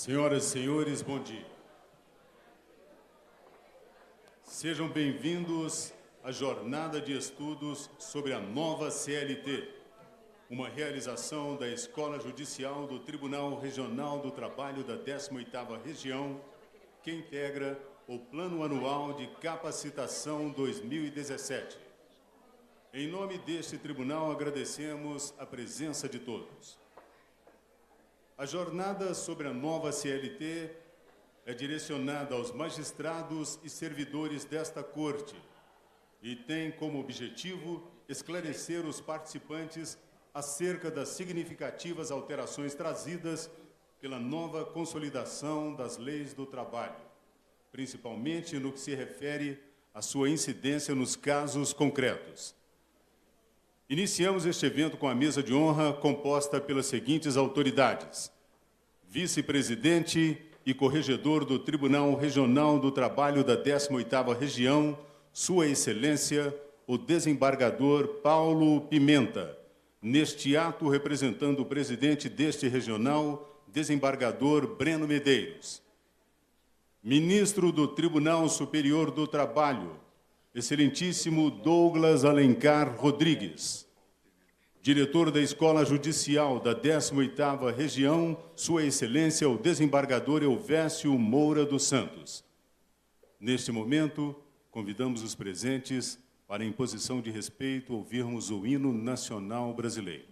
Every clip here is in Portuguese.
Senhoras e senhores, bom dia. Sejam bem-vindos à jornada de estudos sobre a nova CLT, uma realização da Escola Judicial do Tribunal Regional do Trabalho da 18ª Região, que integra o Plano Anual de Capacitação 2017. Em nome deste tribunal, agradecemos a presença de todos. A jornada sobre a nova CLT é direcionada aos magistrados e servidores desta Corte e tem como objetivo esclarecer os participantes acerca das significativas alterações trazidas pela nova consolidação das leis do trabalho, principalmente no que se refere à sua incidência nos casos concretos. Iniciamos este evento com a mesa de honra composta pelas seguintes autoridades: vice-presidente e corregedor do Tribunal Regional do Trabalho da 18ª Região, Sua Excelência, o desembargador Paulo Pimenta. Neste ato, representando o presidente deste regional, desembargador Breno Medeiros. Ministro do Tribunal Superior do Trabalho, Excelentíssimo Douglas Alencar Rodrigues. Diretor da Escola Judicial da 18ª Região, Sua Excelência, o desembargador Elvésio Moura dos Santos. Neste momento, convidamos os presentes para, em posição de respeito, ouvirmos o hino nacional brasileiro.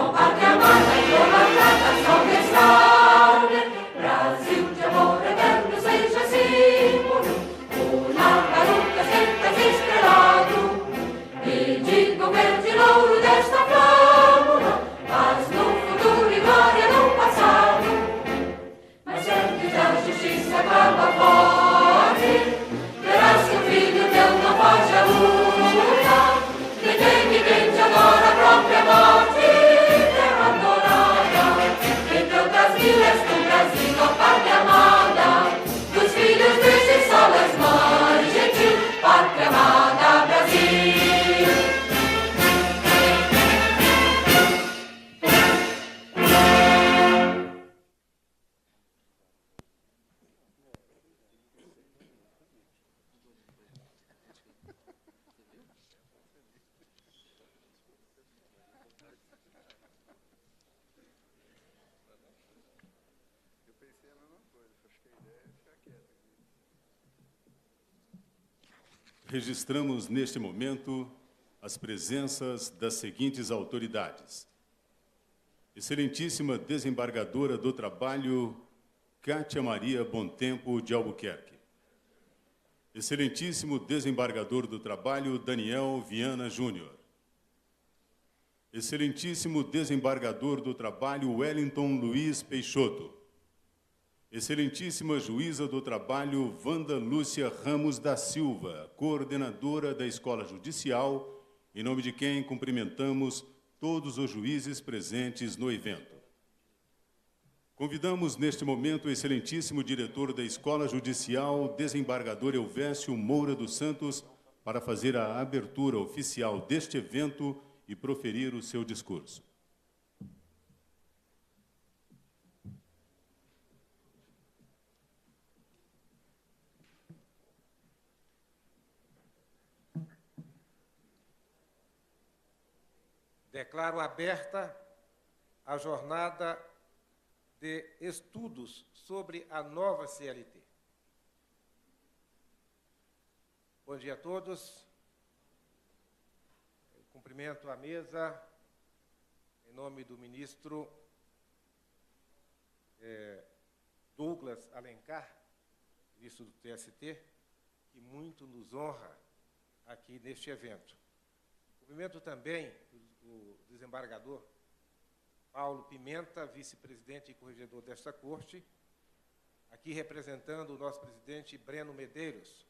Com pátria amada, idolatrada, salve, salve. Registramos neste momento as presenças das seguintes autoridades: Excelentíssima Desembargadora do Trabalho, Cátia Maria Bontempo de Albuquerque. Excelentíssimo Desembargador do Trabalho, Daniel Viana Júnior. Excelentíssimo Desembargador do Trabalho, Wellington Luiz Peixoto. Excelentíssima Juíza do Trabalho, Wanda Lúcia Ramos da Silva, coordenadora da Escola Judicial, em nome de quem cumprimentamos todos os juízes presentes no evento. Convidamos neste momento o excelentíssimo diretor da Escola Judicial, desembargador Elvésio Moura dos Santos, para fazer a abertura oficial deste evento e proferir o seu discurso. Declaro aberta a jornada de estudos sobre a nova CLT. Bom dia a todos. Eu cumprimento a mesa em nome do ministro Douglas Alencar, ministro do TST, que muito nos honra aqui neste evento. Cumprimento também o desembargador Paulo Pimenta, vice-presidente e corregedor desta corte, aqui representando o nosso presidente Breno Medeiros.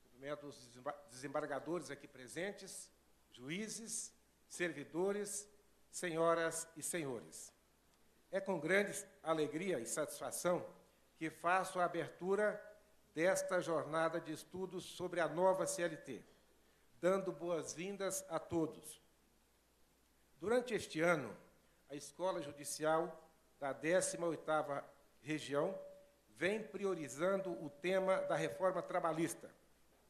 Cumprimento os desembargadores aqui presentes, juízes, servidores, senhoras e senhores. É com grande alegria e satisfação que faço a abertura desta jornada de estudos sobre a nova CLT, dando boas-vindas a todos. Durante este ano, a Escola Judicial da 18ª Região vem priorizando o tema da reforma trabalhista,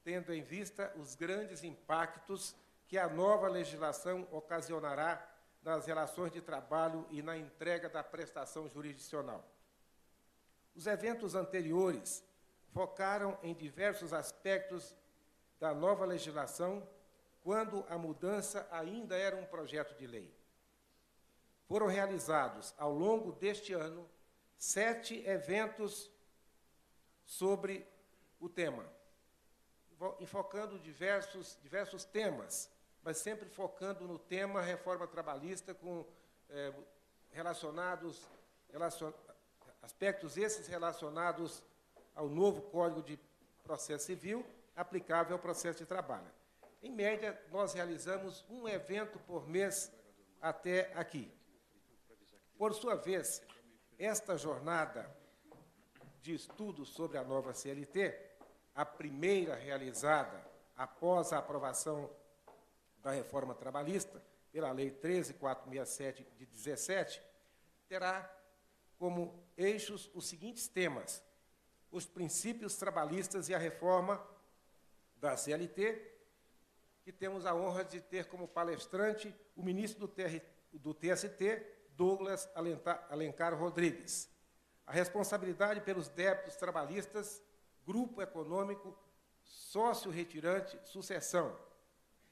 tendo em vista os grandes impactos que a nova legislação ocasionará nas relações de trabalho e na entrega da prestação jurisdicional. Os eventos anteriores focaram em diversos aspectos da nova legislação, quando a mudança ainda era um projeto de lei. Foram realizados, ao longo deste ano, 7 eventos sobre o tema, enfocando diversos temas, mas sempre focando no tema reforma trabalhista, com aspectos esses relacionados ao novo Código de Processo Civil, aplicável ao processo de trabalho. Em média, nós realizamos um evento por mês até aqui. Por sua vez, esta jornada de estudos sobre a nova CLT, a primeira realizada após a aprovação da reforma trabalhista, pela Lei 13.467 de 17, terá como eixos os seguintes temas: os princípios trabalhistas e a reforma da CLT, que temos a honra de ter como palestrante o ministro do TST, Douglas Alencar Rodrigues. A responsabilidade pelos débitos trabalhistas, grupo econômico, sócio retirante, sucessão,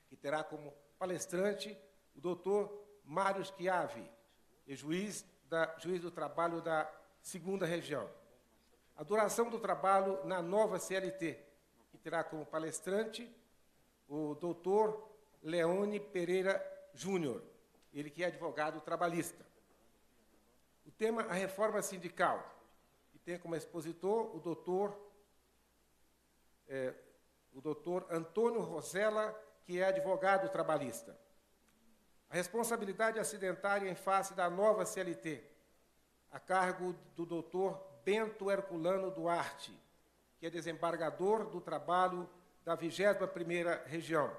que terá como palestrante o doutor Mário Schiavi, juiz do trabalho da 2ª Região. A duração do trabalho na nova CLT, que terá como palestrante o doutor Leone Pereira Júnior, ele que é advogado trabalhista. O tema, a reforma sindical, que tem como expositor o doutor Antônio Rosella, que é advogado trabalhista. A responsabilidade acidentária em face da nova CLT, a cargo do doutor Bento Herculano Duarte, que é desembargador do trabalho da 21ª Região.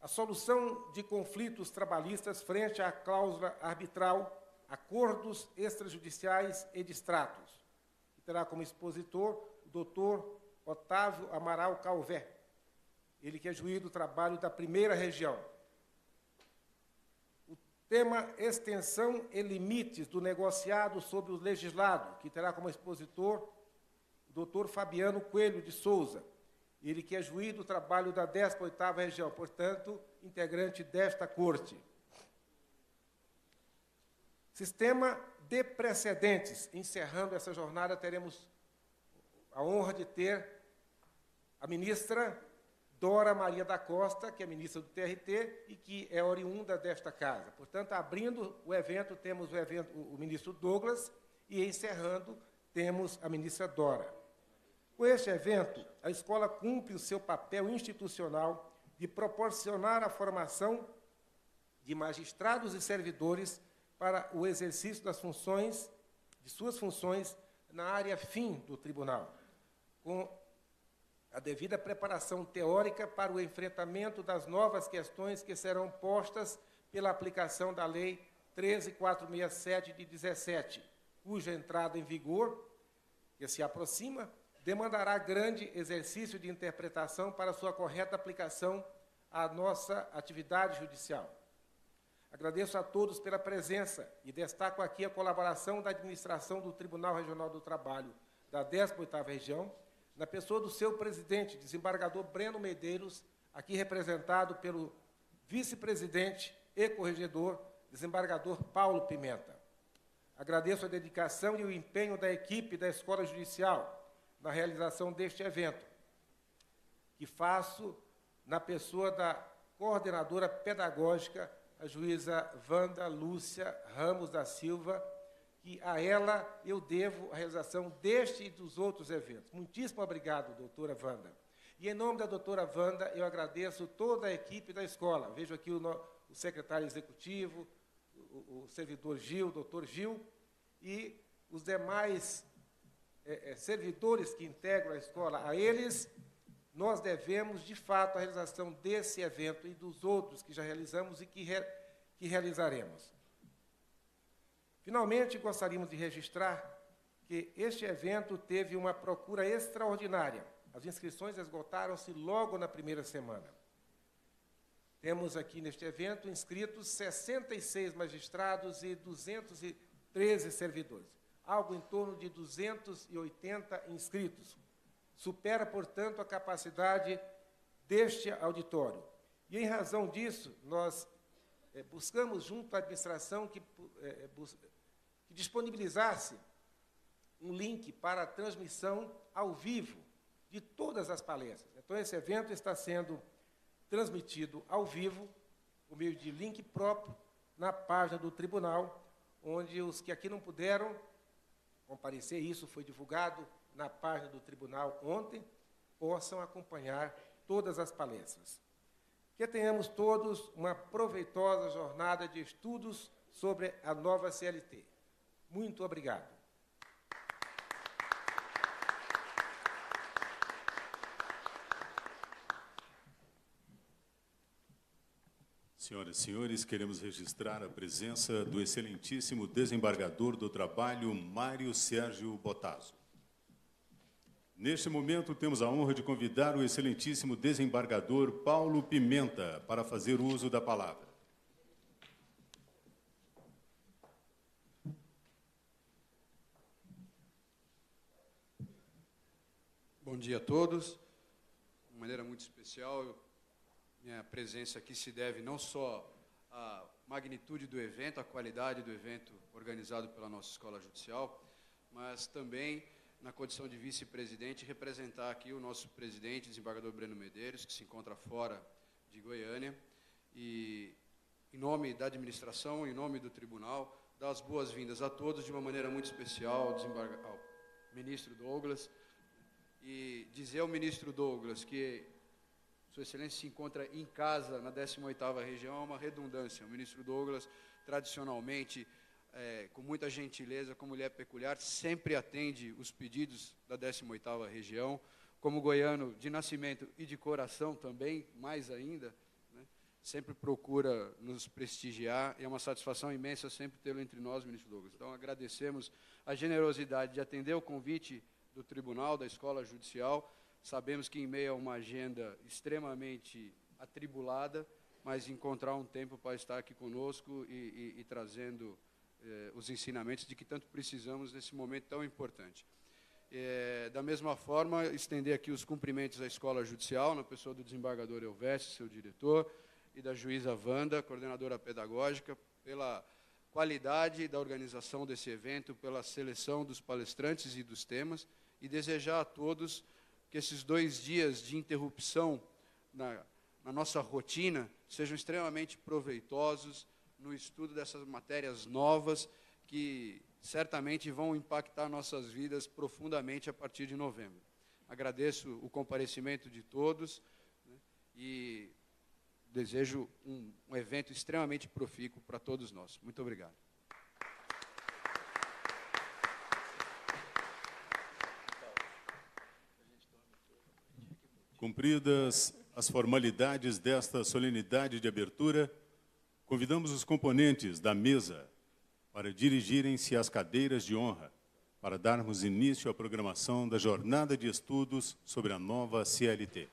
A solução de conflitos trabalhistas frente à cláusula arbitral, acordos extrajudiciais e distratos, que terá como expositor o doutor Otávio Amaral Calvé, ele que é juiz do trabalho da 1ª Região. O tema extensão e limites do negociado sobre o legislado, que terá como expositor o o doutor Fabiano Coelho de Souza, ele que é juiz do trabalho da 18ª Região, portanto, integrante desta Corte. Sistema de precedentes. Encerrando essa jornada, teremos a honra de ter a ministra Dora Maria da Costa, que é ministra do TRT e que é oriunda desta casa. Portanto, abrindo o evento, temos o ministro Douglas e, encerrando, temos a ministra Dora. Com este evento, a escola cumpre o seu papel institucional de proporcionar a formação de magistrados e servidores para o exercício de suas funções na área fim do tribunal, com a devida preparação teórica para o enfrentamento das novas questões que serão postas pela aplicação da Lei 13.467 de 17, cuja entrada em vigor, que se aproxima, demandará grande exercício de interpretação para sua correta aplicação à nossa atividade judicial. Agradeço a todos pela presença e destaco aqui a colaboração da administração do Tribunal Regional do Trabalho da 18ª Região, na pessoa do seu presidente, desembargador Breno Medeiros, aqui representado pelo vice-presidente e corregedor, desembargador Paulo Pimenta. Agradeço a dedicação e o empenho da equipe da Escola Judicial na realização deste evento, que faço na pessoa da coordenadora pedagógica, a juíza Wanda Lúcia Ramos da Silva, que a ela eu devo a realização deste e dos outros eventos. Muitíssimo obrigado, doutora Wanda. E, em nome da doutora Wanda, eu agradeço toda a equipe da escola. Vejo aqui o secretário executivo, o servidor Gil, o doutor Gil, e os demais servidores que integram a escola. A eles, nós devemos, de fato, a realização desse evento e dos outros que já realizamos e que realizaremos. Finalmente, gostaríamos de registrar que este evento teve uma procura extraordinária. As inscrições esgotaram-se logo na primeira semana. Temos aqui neste evento inscritos 66 magistrados e 213 servidores, algo em torno de 280 inscritos. Supera, portanto, a capacidade deste auditório. E, em razão disso, nós buscamos, junto à administração, que disponibilizasse um link para a transmissão ao vivo de todas as palestras. Então, esse evento está sendo transmitido ao vivo, por meio de link próprio, na página do tribunal, onde os que aqui não puderam comparecer, isso foi divulgado na página do tribunal ontem, possam acompanhar todas as palestras. Que tenhamos todos uma proveitosa jornada de estudos sobre a nova CLT. Muito obrigado. Senhoras e senhores, queremos registrar a presença do excelentíssimo desembargador do Trabalho, Mário Sérgio Bottazo. Neste momento, temos a honra de convidar o excelentíssimo desembargador Paulo Pimenta para fazer uso da palavra. Bom dia a todos. De maneira muito especial, minha presença aqui se deve não só à magnitude do evento, à qualidade do evento organizado pela nossa Escola Judicial, mas também na condição de vice-presidente, representar aqui o nosso presidente, desembargador Breno Medeiros, que se encontra fora de Goiânia, e, em nome da administração, em nome do tribunal, dar as boas-vindas a todos, de uma maneira muito especial, ao ministro Douglas, e dizer ao ministro Douglas que Sua Excelência se encontra em casa na 18ª Região, é uma redundância. O ministro Douglas, tradicionalmente, com muita gentileza, como lhe é peculiar, sempre atende os pedidos da 18ª Região, como goiano de nascimento e de coração também, mais ainda, né, sempre procura nos prestigiar, e é uma satisfação imensa sempre tê-lo entre nós, ministro Douglas. Então, agradecemos a generosidade de atender o convite do Tribunal, da Escola Judicial. Sabemos que, em meio a uma agenda extremamente atribulada, mas encontrar um tempo para estar aqui conosco e trazendo os ensinamentos de que tanto precisamos nesse momento tão importante. Da mesma forma, estender aqui os cumprimentos à Escola Judicial, na pessoa do desembargador Elvésio, seu diretor, e da juíza Wanda, coordenadora pedagógica, pela qualidade da organização desse evento, pela seleção dos palestrantes e dos temas, e desejar a todos que esses 2 dias de interrupção na nossa rotina sejam extremamente proveitosos no estudo dessas matérias novas que certamente vão impactar nossas vidas profundamente a partir de novembro. Agradeço o comparecimento de todos, né, e desejo um evento extremamente profícuo para todos nós. Muito obrigado. Cumpridas as formalidades desta solenidade de abertura, convidamos os componentes da mesa para dirigirem-se às cadeiras de honra, para darmos início à programação da jornada de estudos sobre a nova CLT.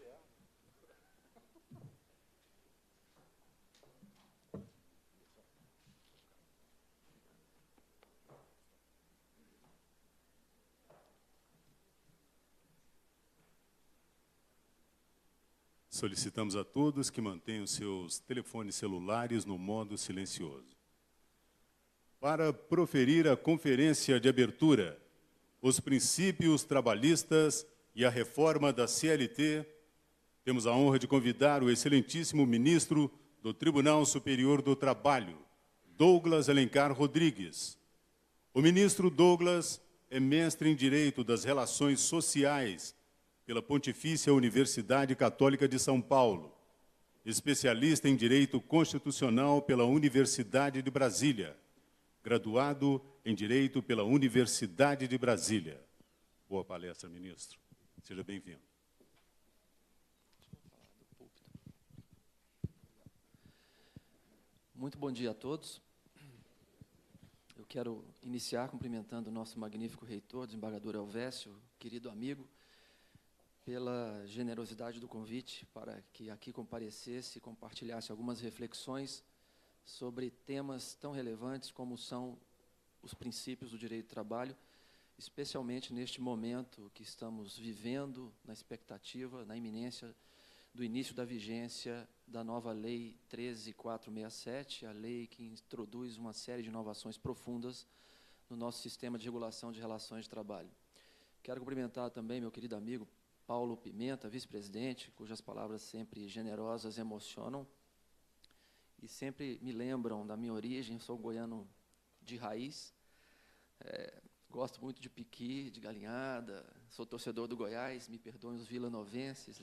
Solicitamos a todos que mantenham seus telefones celulares no modo silencioso. Para proferir a conferência de abertura, os princípios trabalhistas e a reforma da CLT, temos a honra de convidar o excelentíssimo ministro do Tribunal Superior do Trabalho, Douglas Alencar Rodrigues. O ministro Douglas é mestre em Direito das Relações Sociais pela Pontifícia Universidade Católica de São Paulo, especialista em Direito Constitucional pela Universidade de Brasília, graduado em Direito pela Universidade de Brasília. Boa palestra, ministro. Seja bem-vindo. Muito bom dia a todos. Eu quero iniciar cumprimentando o nosso magnífico reitor, desembargador Elvésio, querido amigo, pela generosidade do convite para que aqui comparecesse e compartilhasse algumas reflexões sobre temas tão relevantes como são os princípios do direito do trabalho, especialmente neste momento que estamos vivendo, na expectativa, na iminência do início da vigência da nova Lei 13.467, a lei que introduz uma série de inovações profundas no nosso sistema de regulação de relações de trabalho. Quero cumprimentar também meu querido amigo Paulo Pimenta, vice-presidente, cujas palavras sempre generosas emocionam e sempre me lembram da minha origem. Sou goiano de raiz, gosto muito de piqui, de galinhada, sou torcedor do Goiás, me perdoem os vilanovenses,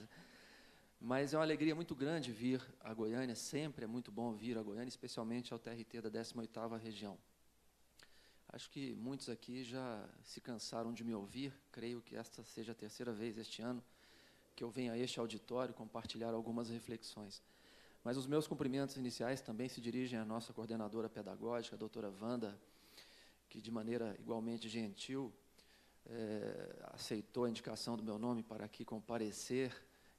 mas é uma alegria muito grande vir a Goiânia, sempre é muito bom vir a Goiânia, especialmente ao TRT da 18ª região. Acho que muitos aqui já se cansaram de me ouvir, creio que esta seja a 3ª vez este ano que eu venho a este auditório compartilhar algumas reflexões. Mas os meus cumprimentos iniciais também se dirigem à nossa coordenadora pedagógica, a doutora Wanda, que de maneira igualmente gentil aceitou a indicação do meu nome para aqui comparecer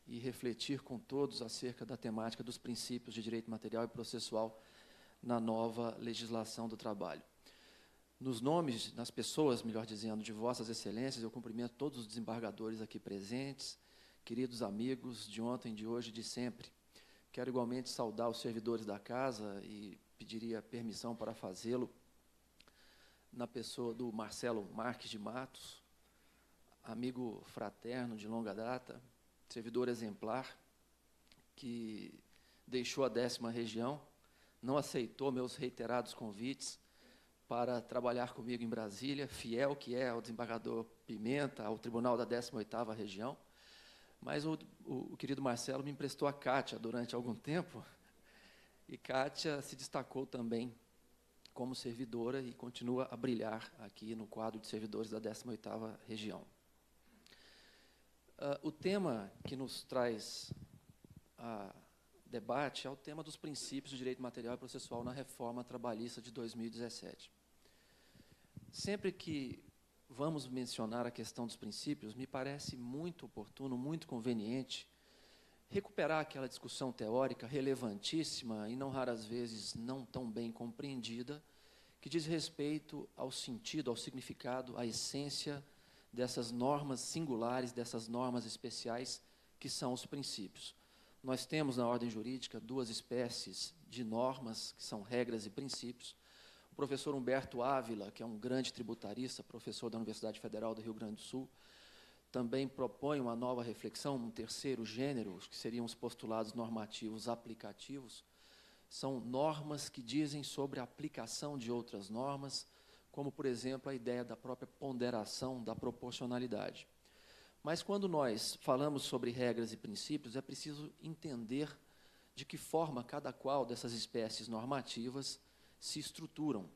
e refletir com todos acerca da temática dos princípios de direito material e processual na nova legislação do trabalho. Nos nomes, nas pessoas, melhor dizendo, de vossas excelências, eu cumprimento todos os desembargadores aqui presentes, queridos amigos de ontem, de hoje e de sempre. Quero igualmente saudar os servidores da casa e pediria permissão para fazê-lo na pessoa do Marcelo Marques de Matos, amigo fraterno de longa data, servidor exemplar, que deixou a 10ª região, não aceitou meus reiterados convites para trabalhar comigo em Brasília, fiel que é ao desembargador Pimenta, ao Tribunal da 18ª região, mas o querido Marcelo me emprestou a Kátia durante algum tempo, e Kátia se destacou também como servidora e continua a brilhar aqui no quadro de servidores da 18ª região. O tema que nos traz a debate é o tema dos princípios do direito material e processual na reforma trabalhista de 2017. Sempre que vamos mencionar a questão dos princípios, me parece muito oportuno, muito conveniente, recuperar aquela discussão teórica relevantíssima e não raras vezes não tão bem compreendida, que diz respeito ao sentido, ao significado, à essência dessas normas singulares, dessas normas especiais, que são os princípios. Nós temos, na ordem jurídica, duas espécies de normas, que são regras e princípios. O professor Humberto Ávila, que é um grande tributarista, professor da Universidade Federal do Rio Grande do Sul, também propõe uma nova reflexão, um terceiro gênero, que seriam os postulados normativos aplicativos. São normas que dizem sobre a aplicação de outras normas, como, por exemplo, a ideia da própria ponderação, da proporcionalidade. Mas, quando nós falamos sobre regras e princípios, é preciso entender de que forma cada qual dessas espécies normativas se estruturam.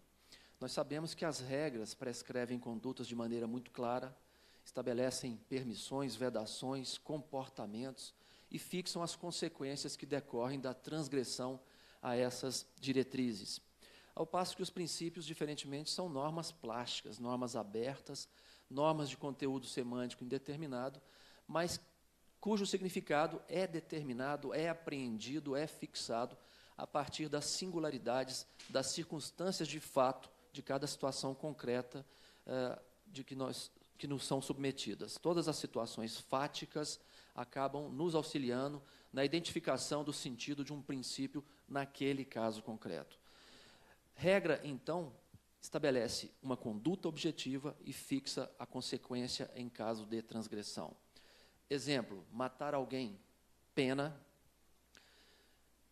Nós sabemos que as regras prescrevem condutas de maneira muito clara, estabelecem permissões, vedações, comportamentos e fixam as consequências que decorrem da transgressão a essas diretrizes. Ao passo que os princípios, diferentemente, são normas plásticas, normas abertas, normas de conteúdo semântico indeterminado, mas cujo significado é determinado, é apreendido, é fixado a partir das singularidades, das circunstâncias de fato de cada situação concreta que nos são submetidas. Todas as situações fáticas acabam nos auxiliando na identificação do sentido de um princípio naquele caso concreto. Regra, então, estabelece uma conduta objetiva e fixa a consequência em caso de transgressão. Exemplo, matar alguém, pena.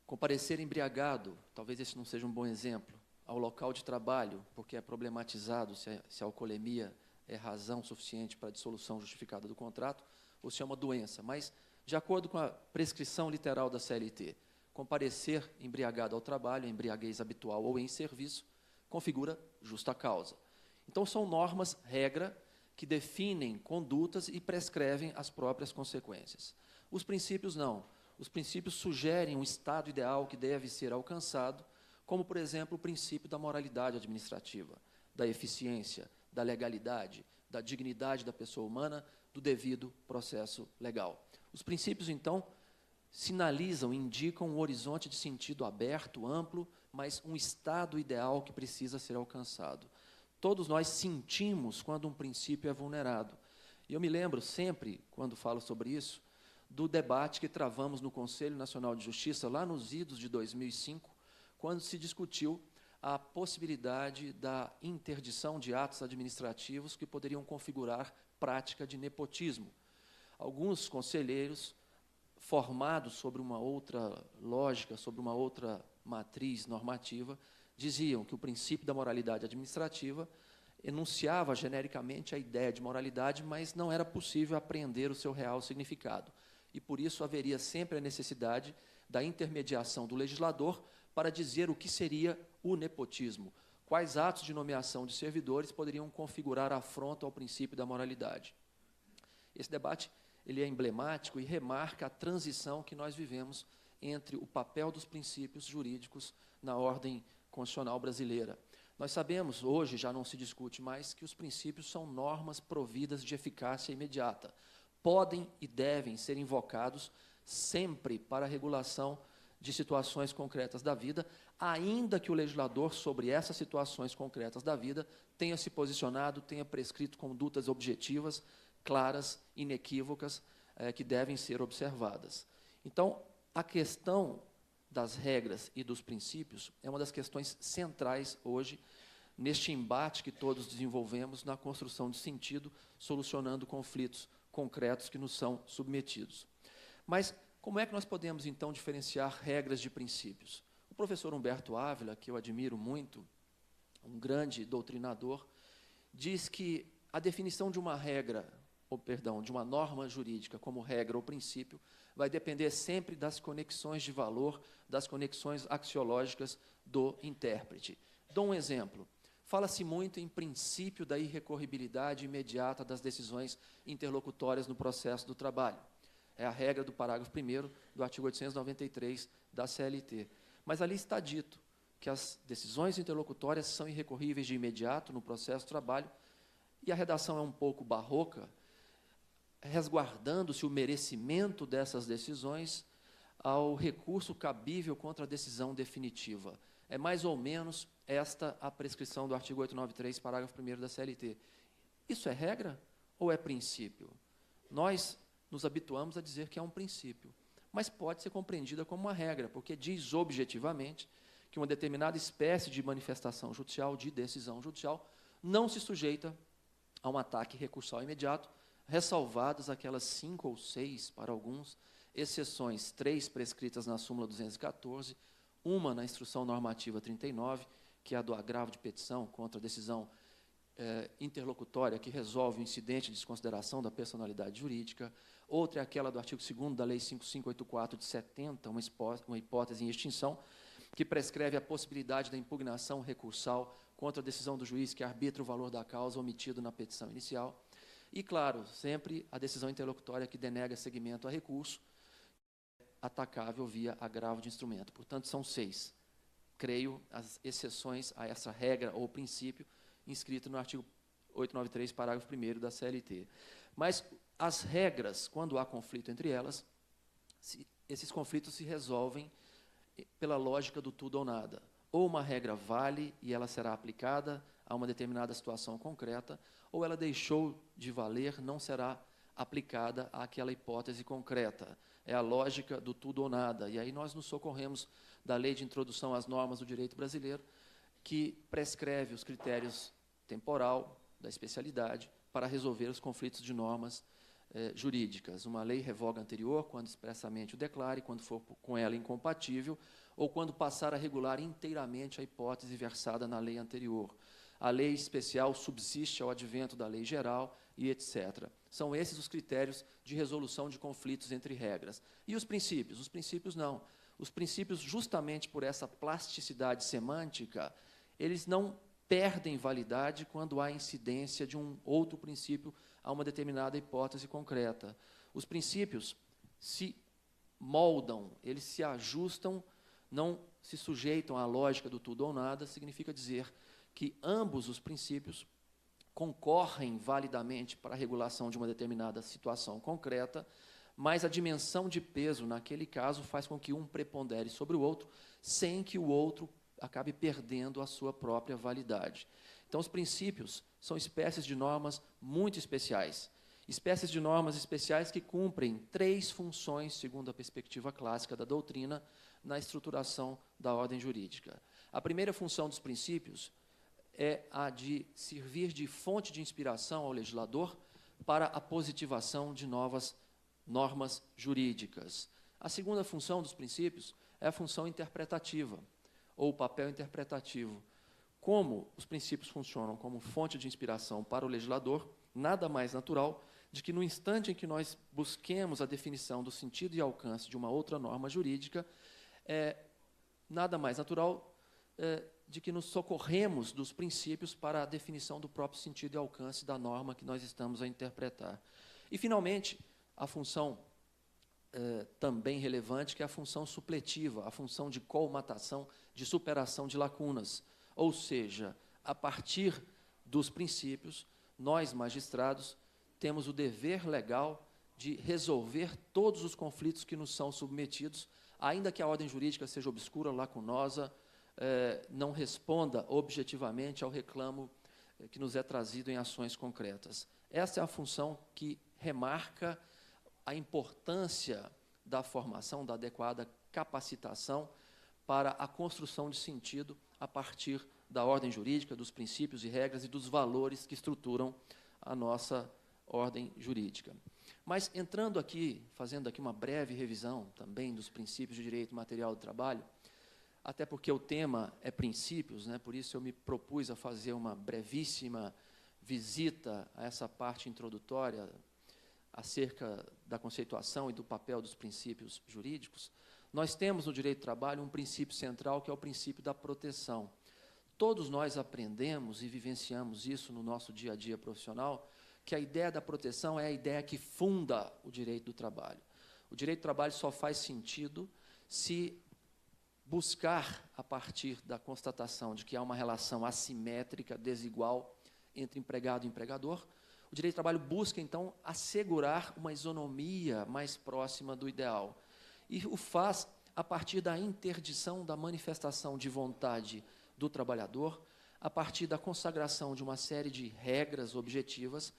Comparecer embriagado, talvez esse não seja um bom exemplo, ao local de trabalho, porque é problematizado se a alcoolemia é razão suficiente para a dissolução justificada do contrato, ou se é uma doença. Mas, de acordo com a prescrição literal da CLT, comparecer embriagado ao trabalho, embriaguez habitual ou em serviço, configura justa causa. Então, são normas, regra, que definem condutas e prescrevem as próprias consequências. Os princípios não. Os princípios sugerem um estado ideal que deve ser alcançado, como, por exemplo, o princípio da moralidade administrativa, da eficiência, da legalidade, da dignidade da pessoa humana, do devido processo legal. Os princípios, então, sinalizam, indicam um horizonte de sentido aberto, amplo, mas um estado ideal que precisa ser alcançado. Todos nós sentimos quando um princípio é vulnerado. E eu me lembro sempre, quando falo sobre isso, do debate que travamos no Conselho Nacional de Justiça, lá nos idos de 2005, quando se discutiu a possibilidade da interdição de atos administrativos que poderiam configurar prática de nepotismo. Alguns conselheiros, formados sobre uma outra lógica, sobre uma outra matriz normativa, diziam que o princípio da moralidade administrativa enunciava genericamente a ideia de moralidade, mas não era possível apreender o seu real significado. E, por isso, haveria sempre a necessidade da intermediação do legislador para dizer o que seria o nepotismo, quais atos de nomeação de servidores poderiam configurar afronta ao princípio da moralidade. Esse debate ele é emblemático e remarca a transição que nós vivemos entre o papel dos princípios jurídicos na ordem constitucional brasileira. Nós sabemos, hoje já não se discute mais, que os princípios são normas providas de eficácia imediata. Podem e devem ser invocados sempre para a regulação de situações concretas da vida, ainda que o legislador, sobre essas situações concretas da vida, tenha se posicionado, tenha prescrito condutas objetivas, claras, inequívocas, que devem ser observadas. Então, a questão das regras e dos princípios é uma das questões centrais hoje, neste embate que todos desenvolvemos na construção de sentido, solucionando conflitos concretos que nos são submetidos. Mas como é que nós podemos, então, diferenciar regras de princípios? O professor Humberto Ávila, que eu admiro muito, um grande doutrinador, diz que a definição de uma regra, de uma norma jurídica como regra ou princípio, vai depender sempre das conexões de valor, das conexões axiológicas do intérprete. Dou um exemplo. Fala-se muito em princípio da irrecorribilidade imediata das decisões interlocutórias no processo do trabalho. É a regra do parágrafo 1º do artigo 893 da CLT. Mas ali está dito que as decisões interlocutórias são irrecorríveis de imediato no processo do trabalho, e a redação é um pouco barroca, resguardando-se o merecimento dessas decisões ao recurso cabível contra a decisão definitiva. É mais ou menos esta a prescrição do artigo 893, parágrafo 1º da CLT. Isso é regra ou é princípio? Nós nos habituamos a dizer que é um princípio, mas pode ser compreendida como uma regra, porque diz objetivamente que uma determinada espécie de manifestação judicial, de decisão judicial, não se sujeita a um ataque recursal imediato, ressalvadas aquelas 5 ou 6, para alguns, exceções, 3 prescritas na súmula 214, uma na instrução normativa 39, que é a do agravo de petição contra a decisão interlocutória que resolve o incidente de desconsideração da personalidade jurídica, outra é aquela do artigo 2º da Lei 5584 de 70, uma hipótese em extinção, que prescreve a possibilidade da impugnação recursal contra a decisão do juiz que arbitra o valor da causa omitido na petição inicial. E, claro, sempre a decisão interlocutória que denega seguimento a recurso, atacável via agravo de instrumento. Portanto, são 6. Creio as exceções a essa regra ou princípio inscrito no artigo 893, parágrafo 1º da CLT. Mas as regras, quando há conflito entre elas, esses conflitos se resolvem pela lógica do tudo ou nada. Ou uma regra vale e ela será aplicada a uma determinada situação concreta, ou ela deixou de valer, não será aplicada àquela hipótese concreta. É a lógica do tudo ou nada. E aí nós nos socorremos da Lei de Introdução às Normas do Direito Brasileiro, que prescreve os critérios temporal, da especialidade, para resolver os conflitos de normas jurídicas. Uma lei revoga a anterior, quando expressamente o declare, quando for com ela incompatível, ou quando passar a regular inteiramente a hipótese versada na lei anterior. A lei especial subsiste ao advento da lei geral e etc. São esses os critérios de resolução de conflitos entre regras. E os princípios? Os princípios não. Os princípios, justamente por essa plasticidade semântica, eles não perdem validade quando há incidência de um outro princípio a uma determinada hipótese concreta. Os princípios se moldam, eles se ajustam, não se sujeitam à lógica do tudo ou nada, significa dizer que ambos os princípios concorrem validamente para a regulação de uma determinada situação concreta, mas a dimensão de peso, naquele caso, faz com que um prepondere sobre o outro, sem que o outro acabe perdendo a sua própria validade. Então, os princípios são espécies de normas muito especiais. Espécies de normas especiais que cumprem 3 funções, segundo a perspectiva clássica da doutrina, na estruturação da ordem jurídica. A primeira função dos princípios é a de servir de fonte de inspiração ao legislador para a positivação de novas normas jurídicas. A segunda função dos princípios é a função interpretativa, ou o papel interpretativo. Como os princípios funcionam como fonte de inspiração para o legislador, nada mais natural de que, no instante em que nós busquemos a definição do sentido e alcance de uma outra norma jurídica, nada mais natural de que nos socorremos dos princípios para a definição do próprio sentido e alcance da norma que nós estamos a interpretar. E, finalmente, a função também relevante, que é a função supletiva, a função de colmatação, de superação de lacunas. Ou seja, a partir dos princípios, nós, magistrados, temos o dever legal de resolver todos os conflitos que nos são submetidos, ainda que a ordem jurídica seja obscura, lacunosa, não responda objetivamente ao reclamo que nos é trazido em ações concretas. Essa é a função que remarca a importância da formação, da adequada capacitação para a construção de sentido a partir da ordem jurídica, dos princípios e regras e dos valores que estruturam a nossa ordem jurídica. Mas, entrando aqui, fazendo aqui uma breve revisão também dos princípios de direito material do trabalho, até porque o tema é princípios, né, por isso eu me propus a fazer uma brevíssima visita a essa parte introdutória acerca da conceituação e do papel dos princípios jurídicos. Nós temos no direito do trabalho um princípio central, que é o princípio da proteção. Todos nós aprendemos e vivenciamos isso no nosso dia a dia profissional, que a ideia da proteção é a ideia que funda o direito do trabalho. O direito do trabalho só faz sentido se buscar, a partir da constatação de que há uma relação assimétrica, desigual, entre empregado e empregador, o direito do trabalho busca, então, assegurar uma isonomia mais próxima do ideal. E o faz a partir da interdição da manifestação de vontade do trabalhador, a partir da consagração de uma série de regras objetivas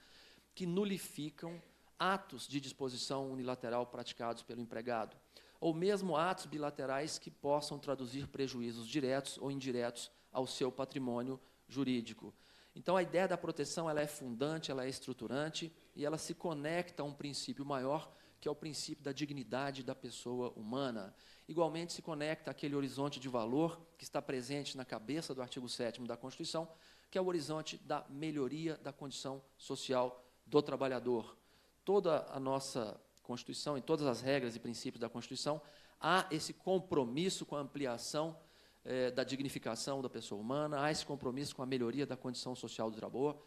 que nulificam atos de disposição unilateral praticados pelo empregado, ou mesmo atos bilaterais que possam traduzir prejuízos diretos ou indiretos ao seu patrimônio jurídico. Então, a ideia da proteção ela é fundante, ela é estruturante e ela se conecta a um princípio maior, que é o princípio da dignidade da pessoa humana. Igualmente, se conecta àquele horizonte de valor que está presente na cabeça do artigo 7º da Constituição, que é o horizonte da melhoria da condição social do trabalhador. Toda a nossa Constituição, em todas as regras e princípios da Constituição, há esse compromisso com a ampliação da dignificação da pessoa humana, há esse compromisso com a melhoria da condição social do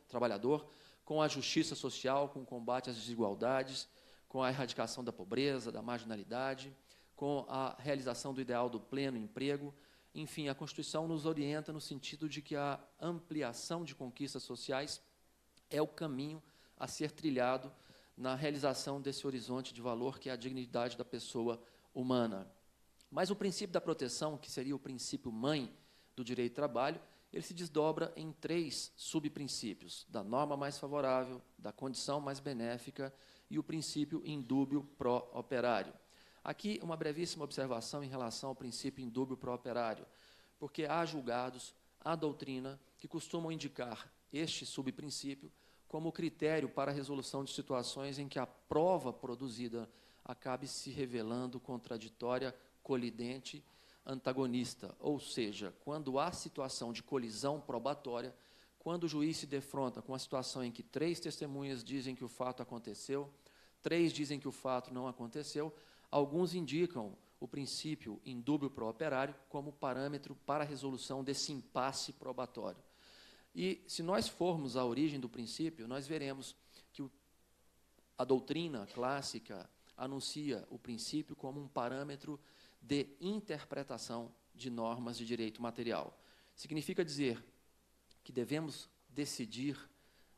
trabalhador, com a justiça social, com o combate às desigualdades, com a erradicação da pobreza, da marginalidade, com a realização do ideal do pleno emprego. Enfim, a Constituição nos orienta no sentido de que a ampliação de conquistas sociais é o caminho a ser trilhado na realização desse horizonte de valor que é a dignidade da pessoa humana. Mas o princípio da proteção, que seria o princípio mãe do direito do trabalho, ele se desdobra em 3 subprincípios: da norma mais favorável, da condição mais benéfica e o princípio indúbio pro operário. Aqui, uma brevíssima observação em relação ao princípio indúbio pro operário, porque há julgados, há doutrina, que costumam indicar este subprincípio como critério para a resolução de situações em que a prova produzida acabe se revelando contraditória, colidente, antagonista, ou seja, quando há situação de colisão probatória, quando o juiz se defronta com a situação em que 3 testemunhas dizem que o fato aconteceu, 3 dizem que o fato não aconteceu, alguns indicam o princípio indúbio pro operário como parâmetro para a resolução desse impasse probatório. E, se nós formos à origem do princípio, nós veremos que a doutrina clássica anuncia o princípio como um parâmetro de interpretação de normas de direito material. Significa dizer que devemos decidir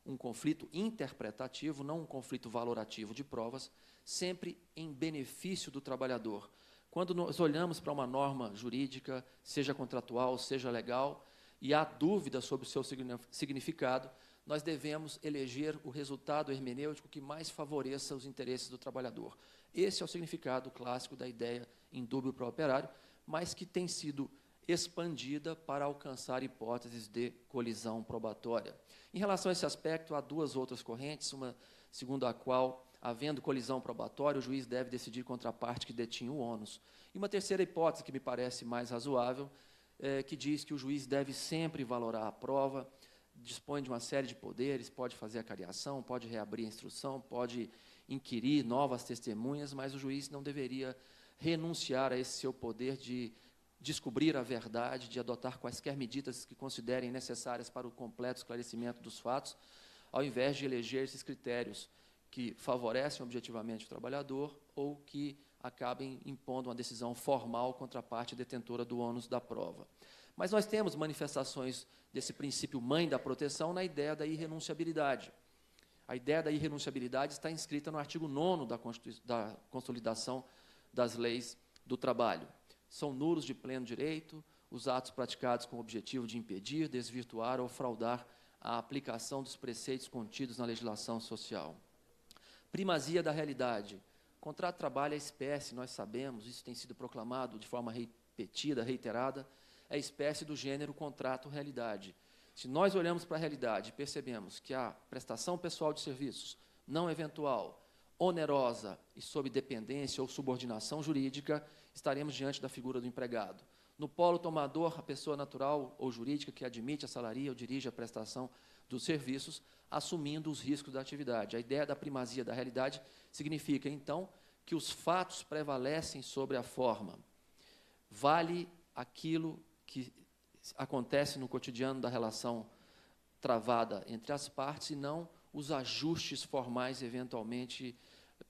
um conflito interpretativo, não um conflito valorativo de provas, sempre em benefício do trabalhador. Quando nós olhamos para uma norma jurídica, seja contratual, seja legal, e há dúvida sobre o seu significado, nós devemos eleger o resultado hermenêutico que mais favoreça os interesses do trabalhador. Esse é o significado clássico da ideia indúbio pro operário, mas que tem sido expandida para alcançar hipóteses de colisão probatória. Em relação a esse aspecto, há 2 outras correntes, uma segundo a qual, havendo colisão probatória, o juiz deve decidir contra a parte que detinha o ônus. E uma terceira hipótese, que me parece mais razoável, que diz que o juiz deve sempre valorar a prova, dispõe de uma série de poderes, pode fazer a cariação, pode reabrir a instrução, pode inquirir novas testemunhas, mas o juiz não deveria renunciar a esse seu poder de descobrir a verdade, de adotar quaisquer medidas que considerem necessárias para o completo esclarecimento dos fatos, ao invés de eleger esses critérios que favorecem objetivamente o trabalhador ou que acabem impondo uma decisão formal contra a parte detentora do ônus da prova. Mas nós temos manifestações desse princípio mãe da proteção na ideia da irrenunciabilidade. A ideia da irrenunciabilidade está inscrita no artigo 9º da Consolidação das Leis do Trabalho. São nulos de pleno direito os atos praticados com o objetivo de impedir, desvirtuar ou fraudar a aplicação dos preceitos contidos na legislação social. Primazia da realidade. Contrato de trabalho é espécie, nós sabemos, isso tem sido proclamado de forma repetida, reiterada, é espécie do gênero contrato-realidade. Se nós olhamos para a realidade e percebemos que a prestação pessoal de serviços não eventual, onerosa e sob dependência ou subordinação jurídica, estaremos diante da figura do empregado. No polo tomador, a pessoa natural ou jurídica que admite, assalaria ou dirige a prestação dos serviços, assumindo os riscos da atividade. A ideia da primazia da realidade significa, então, que os fatos prevalecem sobre a forma. Vale aquilo que acontece no cotidiano da relação travada entre as partes e não os ajustes formais eventualmente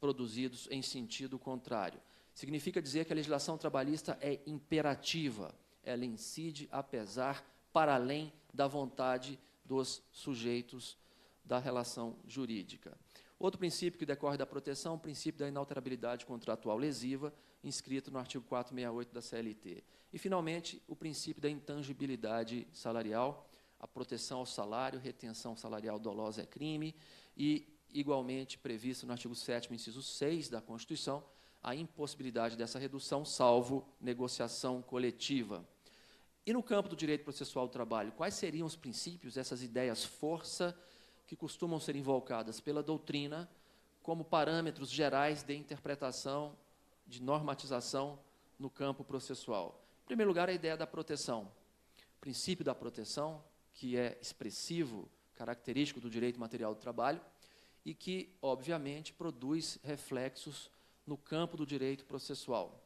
produzidos em sentido contrário. Significa dizer que a legislação trabalhista é imperativa, ela incide apesar, para além da vontade dos sujeitos da relação jurídica. Outro princípio que decorre da proteção é o princípio da inalterabilidade contratual lesiva, inscrito no artigo 468 da CLT. E, finalmente, o princípio da intangibilidade salarial, a proteção ao salário, retenção salarial dolosa é crime, e igualmente previsto no artigo 7º, inciso 6 da Constituição, a impossibilidade dessa redução, salvo negociação coletiva. E no campo do direito processual do trabalho, quais seriam os princípios, essas ideias força, que costumam ser invocadas pela doutrina como parâmetros gerais de interpretação, de normatização no campo processual? Em primeiro lugar, a ideia da proteção. O princípio da proteção, que é expressivo, característico do direito material do trabalho, e que, obviamente, produz reflexos no campo do direito processual.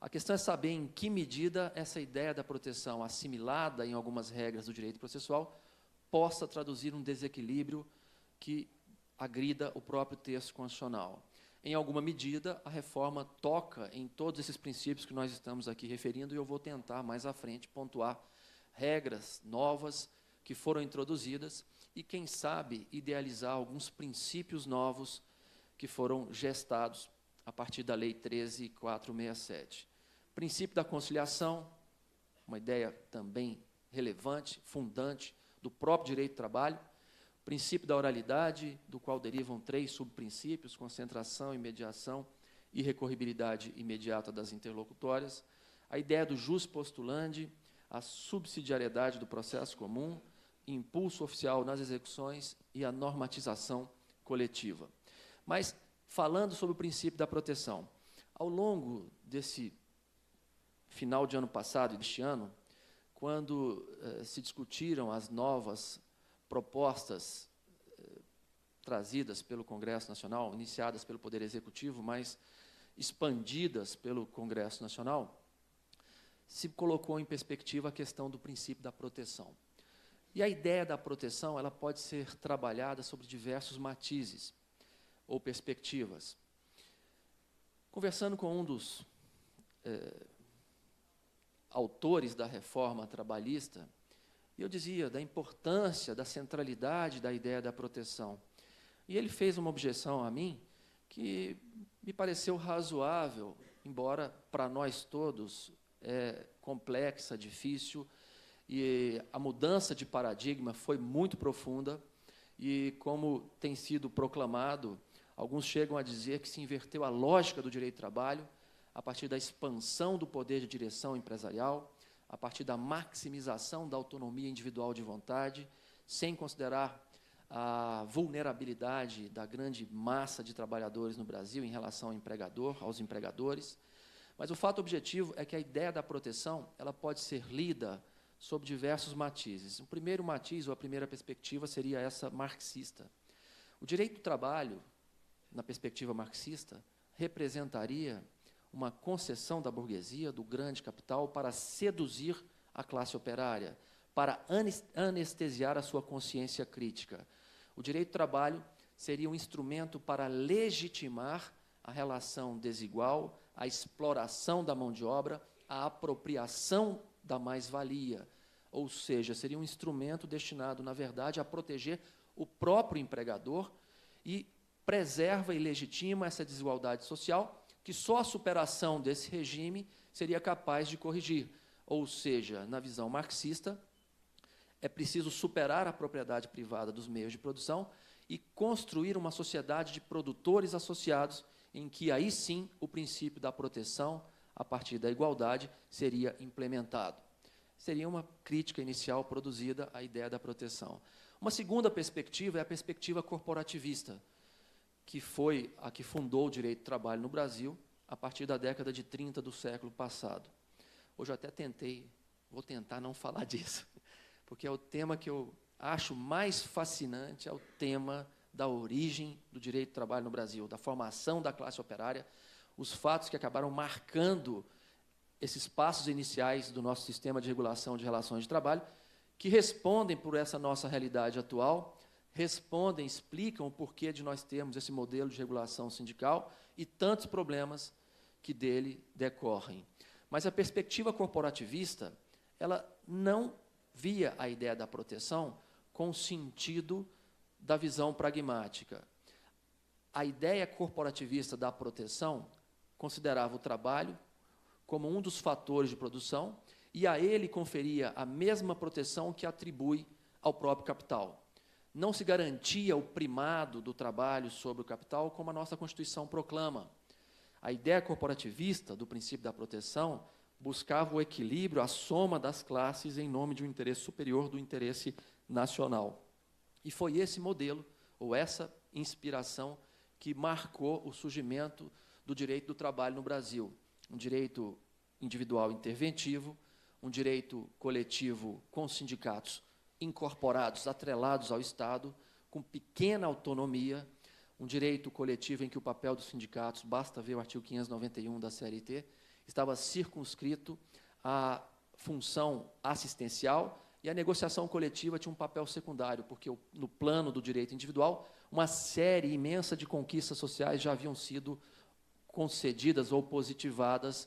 A questão é saber em que medida essa ideia da proteção, assimilada em algumas regras do direito processual, possa traduzir um desequilíbrio que agrida o próprio texto constitucional. Em alguma medida, a reforma toca em todos esses princípios que nós estamos aqui referindo, e eu vou tentar, mais à frente, pontuar regras novas que foram introduzidas e, quem sabe, idealizar alguns princípios novos que foram gestados a partir da Lei 13.467. Princípio da conciliação, uma ideia também relevante, fundante do próprio direito do trabalho. Princípio da oralidade, do qual derivam 3 subprincípios: concentração, imediação e recorribilidade imediata das interlocutórias. A ideia do jus postulandi, a subsidiariedade do processo comum, impulso oficial nas execuções e a normatização coletiva. Mas, falando sobre o princípio da proteção, ao longo desse final de ano passado e deste ano, quando se discutiram as novas propostas trazidas pelo Congresso Nacional, iniciadas pelo Poder Executivo, mas expandidas pelo Congresso Nacional, se colocou em perspectiva a questão do princípio da proteção. E a ideia da proteção, ela pode ser trabalhada sobre diversos matizes ou perspectivas. Conversando com um dos autores da reforma trabalhista, eu dizia da importância, da centralidade da ideia da proteção. E ele fez uma objeção a mim que me pareceu razoável, embora para nós todos é complexa, difícil, e a mudança de paradigma foi muito profunda, e, como tem sido proclamado, alguns chegam a dizer que se inverteu a lógica do direito do trabalho a partir da expansão do poder de direção empresarial, a partir da maximização da autonomia individual de vontade, sem considerar a vulnerabilidade da grande massa de trabalhadores no Brasil em relação ao empregador, aos empregadores. Mas o fato objetivo é que a ideia da proteção, ela pode ser lida sob diversos matizes. O primeiro matiz, ou a primeira perspectiva, seria essa marxista. O direito do trabalho, na perspectiva marxista, representaria uma concessão da burguesia, do grande capital, para seduzir a classe operária, para anestesiar a sua consciência crítica. O direito do trabalho seria um instrumento para legitimar a relação desigual, a exploração da mão de obra, a apropriação da mais-valia, ou seja, seria um instrumento destinado, na verdade, a proteger o próprio empregador e preserva e legitima essa desigualdade social que só a superação desse regime seria capaz de corrigir. Ou seja, na visão marxista, é preciso superar a propriedade privada dos meios de produção e construir uma sociedade de produtores associados, em que, aí sim, o princípio da proteção, a partir da igualdade, seria implementado. Seria uma crítica inicial produzida à ideia da proteção. Uma segunda perspectiva é a perspectiva corporativista, que foi a que fundou o direito do trabalho no Brasil a partir da década de 30 do século passado. Hoje eu até vou tentar não falar disso, porque é o tema que eu acho mais fascinante, é o tema da origem do direito do trabalho no Brasil, da formação da classe operária, os fatos que acabaram marcando esses passos iniciais do nosso sistema de regulação de relações de trabalho, que respondem por essa nossa realidade atual, respondem, explicam o porquê de nós termos esse modelo de regulação sindical e tantos problemas que dele decorrem. Mas a perspectiva corporativista, ela não via a ideia da proteção com o sentido da visão pragmática. A ideia corporativista da proteção considerava o trabalho como um dos fatores de produção e a ele conferia a mesma proteção que atribui ao próprio capital. não se garantia o primado do trabalho sobre o capital, como a nossa Constituição proclama. A ideia corporativista do princípio da proteção buscava o equilíbrio, a soma das classes em nome de um interesse superior do interesse nacional. E foi esse modelo, ou essa inspiração, que marcou o surgimento do direito do trabalho no Brasil. Um direito individual interventivo, um direito coletivo com sindicatos incorporados, atrelados ao Estado, com pequena autonomia, um direito coletivo em que o papel dos sindicatos, basta ver o artigo 591 da CLT, estava circunscrito à função assistencial, e a negociação coletiva tinha um papel secundário, porque no plano do direito individual, uma série imensa de conquistas sociais já haviam sido concedidas ou positivadas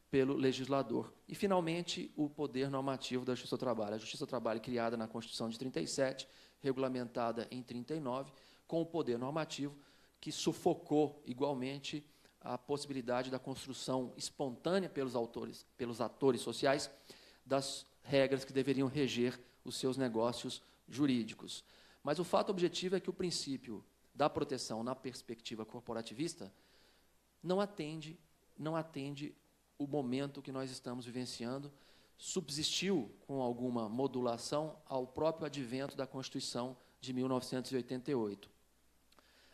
pelo legislador. E, finalmente, o poder normativo da Justiça do Trabalho. A Justiça do Trabalho, criada na Constituição de 37, regulamentada em 39, com o poder normativo que sufocou, igualmente, a possibilidade da construção espontânea pelos atores sociais das regras que deveriam reger os seus negócios jurídicos. Mas o fato objetivo é que o princípio da proteção na perspectiva corporativista não atende o momento que nós estamos vivenciando, subsistiu com alguma modulação ao próprio advento da Constituição de 1988.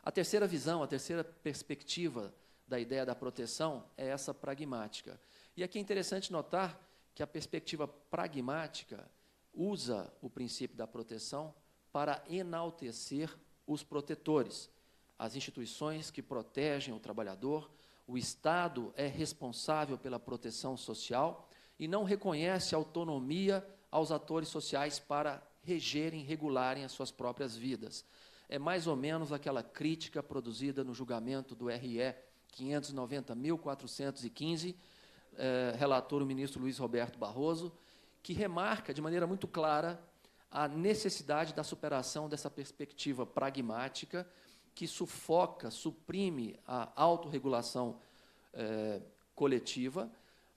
A terceira visão, a terceira perspectiva da ideia da proteção é essa pragmática. E aqui é interessante notar que a perspectiva pragmática usa o princípio da proteção para enaltecer os protetores, as instituições que protegem o trabalhador. O Estado é responsável pela proteção social e não reconhece autonomia aos atores sociais para regerem, regularem as suas próprias vidas. É mais ou menos aquela crítica produzida no julgamento do RE 590.415, relator o ministro Luiz Roberto Barroso, que remarca de maneira muito clara a necessidade da superação dessa perspectiva pragmática que sufoca, suprime a autorregulação coletiva,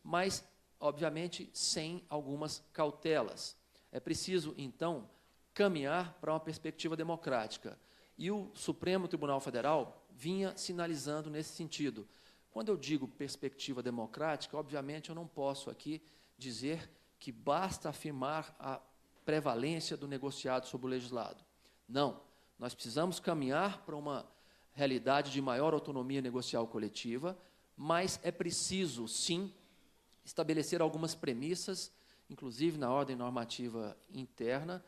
mas, obviamente, sem algumas cautelas. É preciso, então, caminhar para uma perspectiva democrática. E o Supremo Tribunal Federal vinha sinalizando nesse sentido. Quando eu digo perspectiva democrática, obviamente, eu não posso aqui dizer que basta afirmar a prevalência do negociado sobre o legislado. Não. Nós precisamos caminhar para uma realidade de maior autonomia negocial coletiva, mas é preciso, sim, estabelecer algumas premissas, inclusive na ordem normativa interna,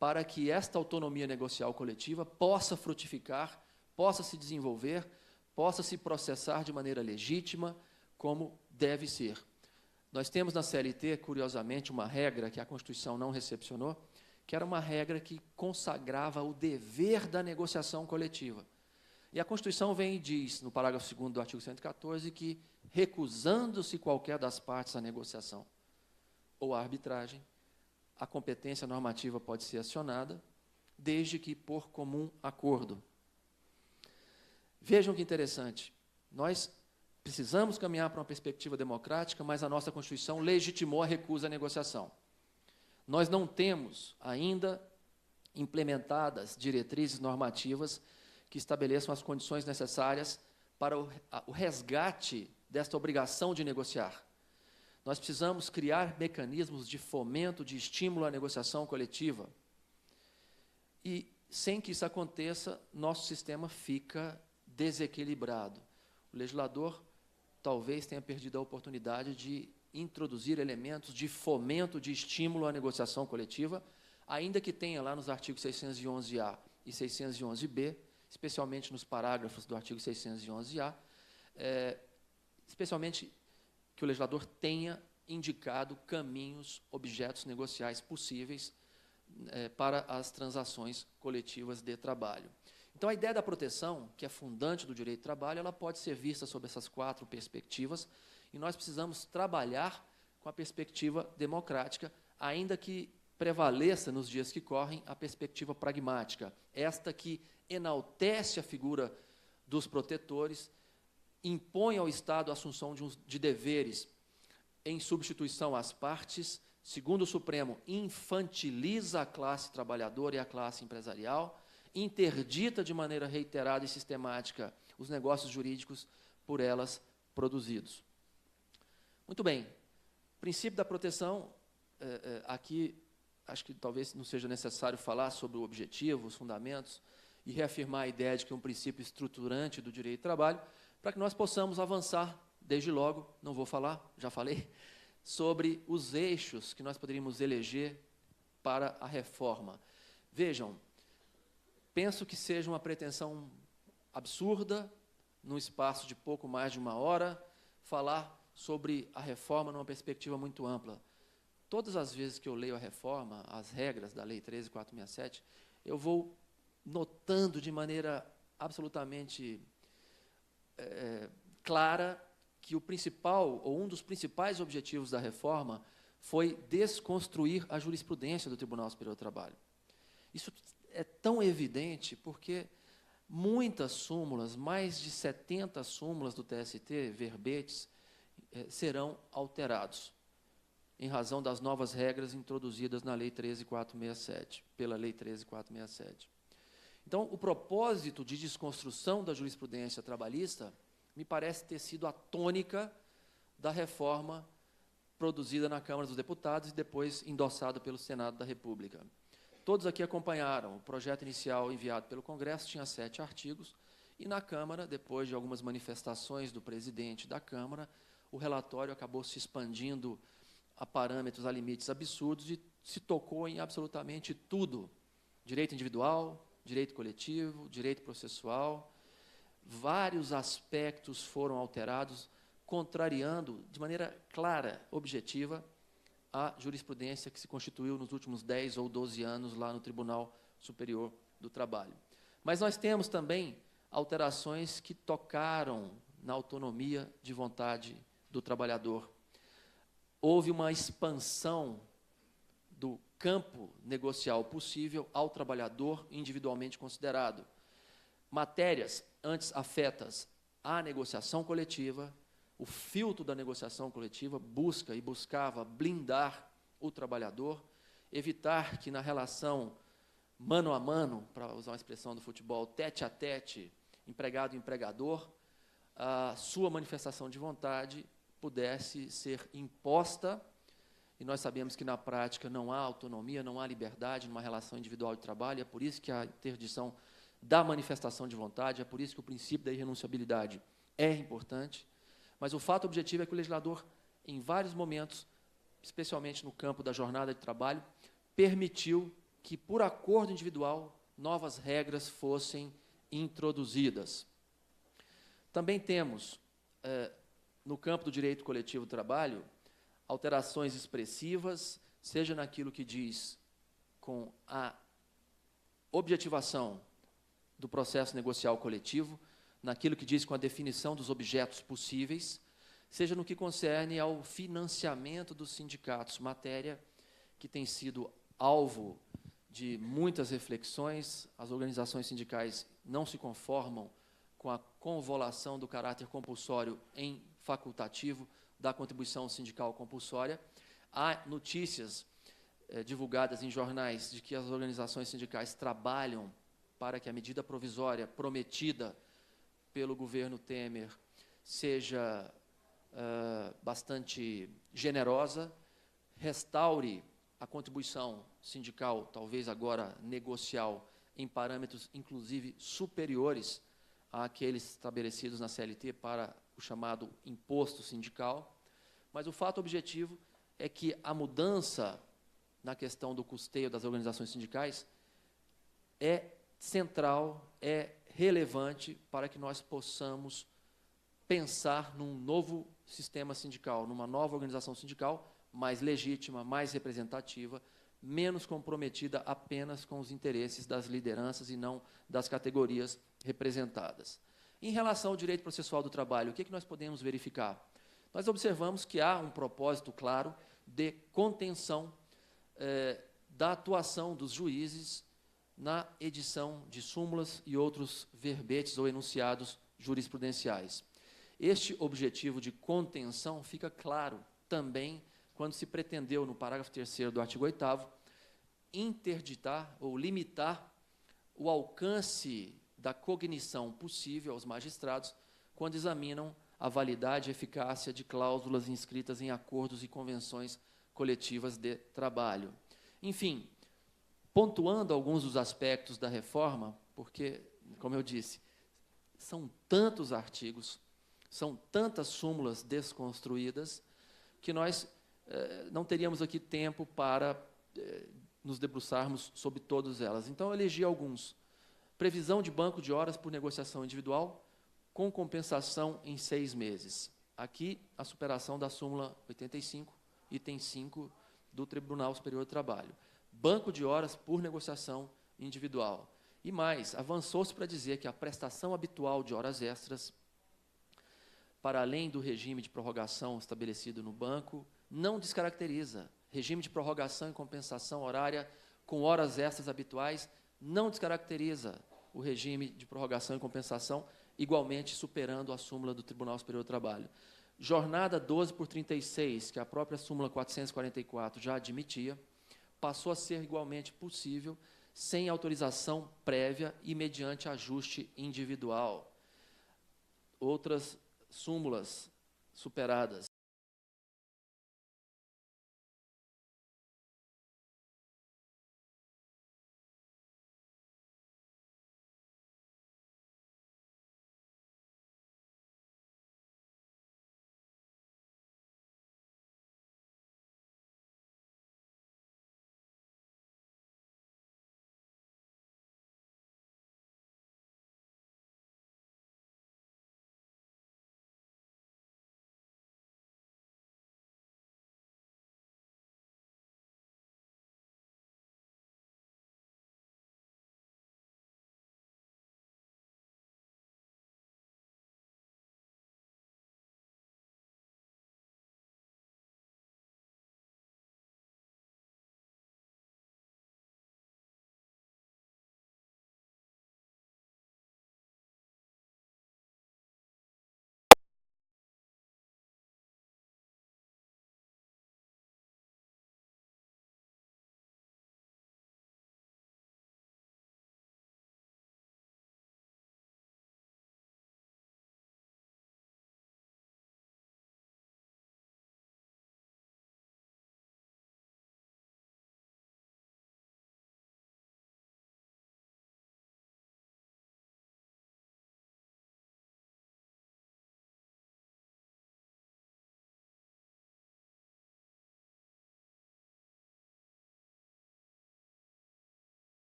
para que esta autonomia negocial coletiva possa frutificar, possa se desenvolver, possa se processar de maneira legítima, como deve ser. Nós temos na CLT, curiosamente, uma regra que a Constituição não recepcionou, que era uma regra que consagrava o dever da negociação coletiva. E a Constituição vem e diz, no parágrafo 2º do artigo 114, que, recusando-se qualquer das partes à negociação ou à arbitragem, a competência normativa pode ser acionada, desde que por comum acordo. Vejam que interessante, nós precisamos caminhar para uma perspectiva democrática, mas a nossa Constituição legitimou a recusa à negociação. Nós não temos ainda implementadas diretrizes normativas que estabeleçam as condições necessárias para o resgate desta obrigação de negociar. Nós precisamos criar mecanismos de fomento, de estímulo à negociação coletiva. E, sem que isso aconteça, nosso sistema fica desequilibrado. O legislador talvez tenha perdido a oportunidade de introduzir elementos de fomento, de estímulo à negociação coletiva, ainda que tenha lá nos artigos 611-A e 611-B, especialmente nos parágrafos do artigo 611-A, especialmente que o legislador tenha indicado caminhos, objetos negociais possíveis para as transações coletivas de trabalho. Então, a ideia da proteção, que é fundante do direito do trabalho, ela pode ser vista sob essas 4 perspectivas, e nós precisamos trabalhar com a perspectiva democrática, ainda que prevaleça nos dias que correm a perspectiva pragmática, esta que enaltece a figura dos protetores, impõe ao Estado a assunção de deveres em substituição às partes, Segundo o Supremo, infantiliza a classe trabalhadora e a classe empresarial, interdita de maneira reiterada e sistemática os negócios jurídicos por elas produzidos. Muito bem. Princípio da proteção, aqui acho que talvez não seja necessário falar sobre o objetivo, os fundamentos, e reafirmar a ideia de que é um princípio estruturante do direito do trabalho, para que nós possamos avançar, desde logo, não vou falar, já falei, sobre os eixos que nós poderíamos eleger para a reforma. Vejam, penso que seja uma pretensão absurda, num espaço de pouco mais de uma hora, falar sobre a reforma numa perspectiva muito ampla. Todas as vezes que eu leio a reforma, as regras da Lei 13.467, eu vou notando de maneira absolutamente clara que o principal, ou um dos principais objetivos da reforma foi desconstruir a jurisprudência do Tribunal Superior do Trabalho. Isso é tão evidente porque muitas súmulas, mais de 70 súmulas do TST, verbetes, serão alterados, em razão das novas regras introduzidas na Lei 13.467, pela Lei 13.467. Então, o propósito de desconstrução da jurisprudência trabalhista me parece ter sido a tônica da reforma produzida na Câmara dos Deputados e depois endossada pelo Senado da República. Todos aqui acompanharam, o projeto inicial enviado pelo Congresso tinha 7 artigos, e na Câmara, depois de algumas manifestações do presidente da Câmara, o relatório acabou se expandindo a parâmetros, a limites absurdos, e se tocou em absolutamente tudo. Direito individual, direito coletivo, direito processual. Vários aspectos foram alterados, contrariando, de maneira clara, objetiva, a jurisprudência que se constituiu nos últimos 10 ou 12 anos lá no Tribunal Superior do Trabalho. Mas nós temos também alterações que tocaram na autonomia de vontade do trabalhador. Houve uma expansão do campo negocial possível ao trabalhador individualmente considerado. Matérias antes afetas à negociação coletiva, o filtro da negociação coletiva busca e buscava blindar o trabalhador, evitar que na relação mano a mano, para usar uma expressão do futebol, tete a tete, empregado e empregador, a sua manifestação de vontade pudesse ser imposta, e nós sabemos que na prática não há autonomia, não há liberdade numa relação individual de trabalho, é por isso que a interdição da manifestação de vontade, é por isso que o princípio da irrenunciabilidade é importante, mas o fato objetivo é que o legislador, em vários momentos, especialmente no campo da jornada de trabalho, permitiu que, por acordo individual, novas regras fossem introduzidas. Também temos, no campo do direito coletivo do trabalho, alterações expressivas, seja naquilo que diz com a objetivação do processo negocial coletivo, naquilo que diz com a definição dos objetos possíveis, seja no que concerne ao financiamento dos sindicatos, matéria que tem sido alvo de muitas reflexões. As organizações sindicais não se conformam com a convolução do caráter compulsório em facultativo da contribuição sindical compulsória. Há notícias divulgadas em jornais de que as organizações sindicais trabalham para que a medida provisória prometida pelo governo Temer seja bastante generosa, restaure a contribuição sindical, talvez agora negocial, em parâmetros, inclusive, superiores àqueles estabelecidos na CLT para o chamado imposto sindical. Mas o fato objetivo é que a mudança na questão do custeio das organizações sindicais é central, é relevante para que nós possamos pensar num novo sistema sindical, numa nova organização sindical mais legítima, mais representativa, menos comprometida apenas com os interesses das lideranças e não das categorias representadas. Em relação ao direito processual do trabalho, o que nós podemos verificar? Nós observamos que há um propósito claro de contenção da atuação dos juízes na edição de súmulas e outros verbetes ou enunciados jurisprudenciais. Este objetivo de contenção fica claro também quando se pretendeu, no parágrafo 3º do artigo 8º, interditar ou limitar o alcance da cognição possível aos magistrados quando examinam a validade e eficácia de cláusulas inscritas em acordos e convenções coletivas de trabalho. Enfim, pontuando alguns dos aspectos da reforma, porque, como eu disse, são tantos artigos, são tantas súmulas desconstruídas, que nós não teríamos aqui tempo para nos debruçarmos sobre todas elas. Então, eu elegi alguns. Previsão de banco de horas por negociação individual, com compensação em 6 meses. Aqui, a superação da súmula 85, item 5, do Tribunal Superior do Trabalho. Banco de horas por negociação individual. E mais, avançou-se para dizer que a prestação habitual de horas extras, para além do regime de prorrogação estabelecido no banco, não descaracteriza. Regime de prorrogação e compensação horária com horas extras habituais não descaracteriza o regime de prorrogação e compensação, igualmente superando a súmula do Tribunal Superior do Trabalho. Jornada 12 por 36, que a própria súmula 444 já admitia, passou a ser igualmente possível sem autorização prévia e mediante ajuste individual. Outras súmulas superadas.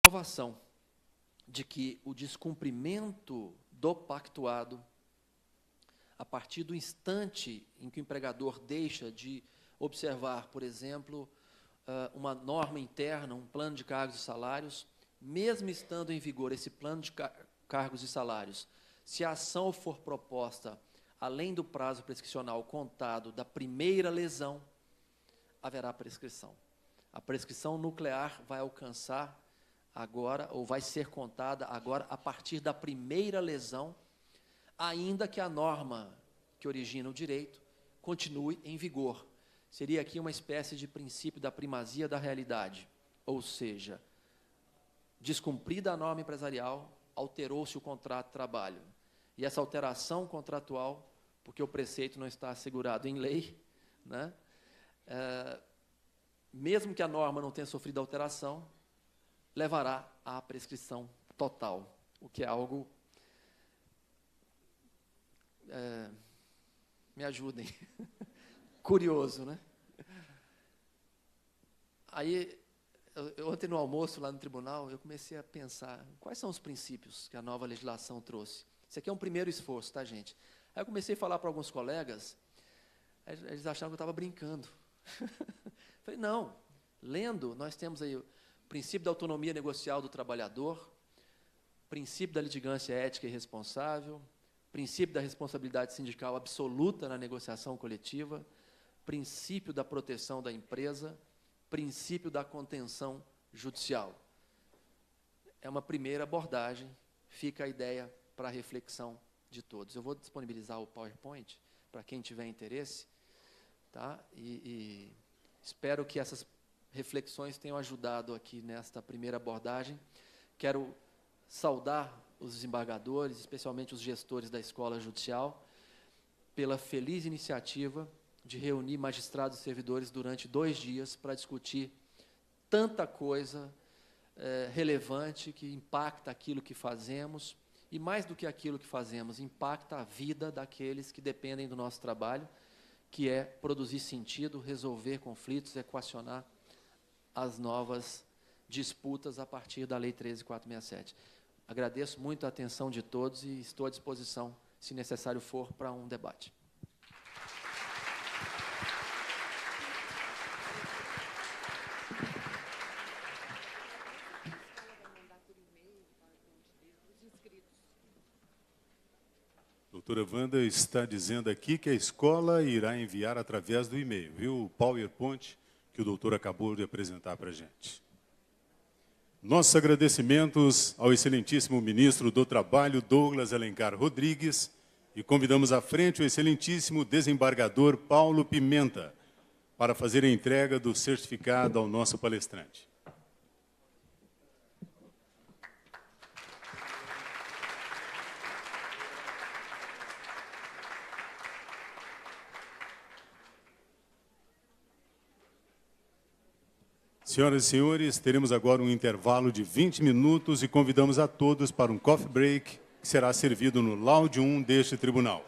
comprovação de que o descumprimento do pactuado, a partir do instante em que o empregador deixa de observar, por exemplo, uma norma interna, um plano de cargos e salários, mesmo estando em vigor esse plano de cargos e salários, se a ação for proposta além do prazo prescricional contado da primeira lesão, haverá prescrição. A prescrição nuclear vai alcançar agora, ou vai ser contada agora, a partir da primeira lesão, ainda que a norma que origina o direito continue em vigor. Seria aqui uma espécie de princípio da primazia da realidade, ou seja, descumprida a norma empresarial, alterou-se o contrato de trabalho. E essa alteração contratual, porque o preceito não está assegurado em lei, né, mesmo que a norma não tenha sofrido alteração, levará à prescrição total, o que é algo... me ajudem. Curioso, né? Aí, ontem no almoço lá no tribunal, eu comecei a pensar quais são os princípios que a nova legislação trouxe. Isso aqui é um primeiro esforço, tá, gente? Aí eu comecei a falar para alguns colegas, eles achavam que eu estava brincando. Falei, não, lendo, nós temos aí o princípio da autonomia negocial do trabalhador, princípio da litigância ética e responsável, princípio da responsabilidade sindical absoluta na negociação coletiva, princípio da proteção da empresa, princípio da contenção judicial. É uma primeira abordagem, fica a ideia para a reflexão de todos. Eu vou disponibilizar o PowerPoint para quem tiver interesse, tá? E espero que essas reflexões tenham ajudado aqui nesta primeira abordagem. Quero saudar os desembargadores, especialmente os gestores da Escola Judicial, pela feliz iniciativa de reunir magistrados e servidores durante 2 dias para discutir tanta coisa relevante que impacta aquilo que fazemos, e mais do que aquilo que fazemos, impacta a vida daqueles que dependem do nosso trabalho, que é produzir sentido, resolver conflitos, equacionar as novas disputas a partir da Lei 13.467. Agradeço muito a atenção de todos e estou à disposição, se necessário for, para um debate. Doutora Wanda está dizendo aqui que a escola irá enviar através do e-mail, viu? O PowerPoint que o doutor acabou de apresentar para a gente. Nossos agradecimentos ao excelentíssimo ministro do Trabalho, Douglas Alencar Rodrigues, e convidamos à frente o excelentíssimo desembargador Paulo Pimenta para fazer a entrega do certificado ao nosso palestrante. Senhoras e senhores, teremos agora um intervalo de 20 minutos e convidamos a todos para um coffee break que será servido no Lounge 1 deste tribunal.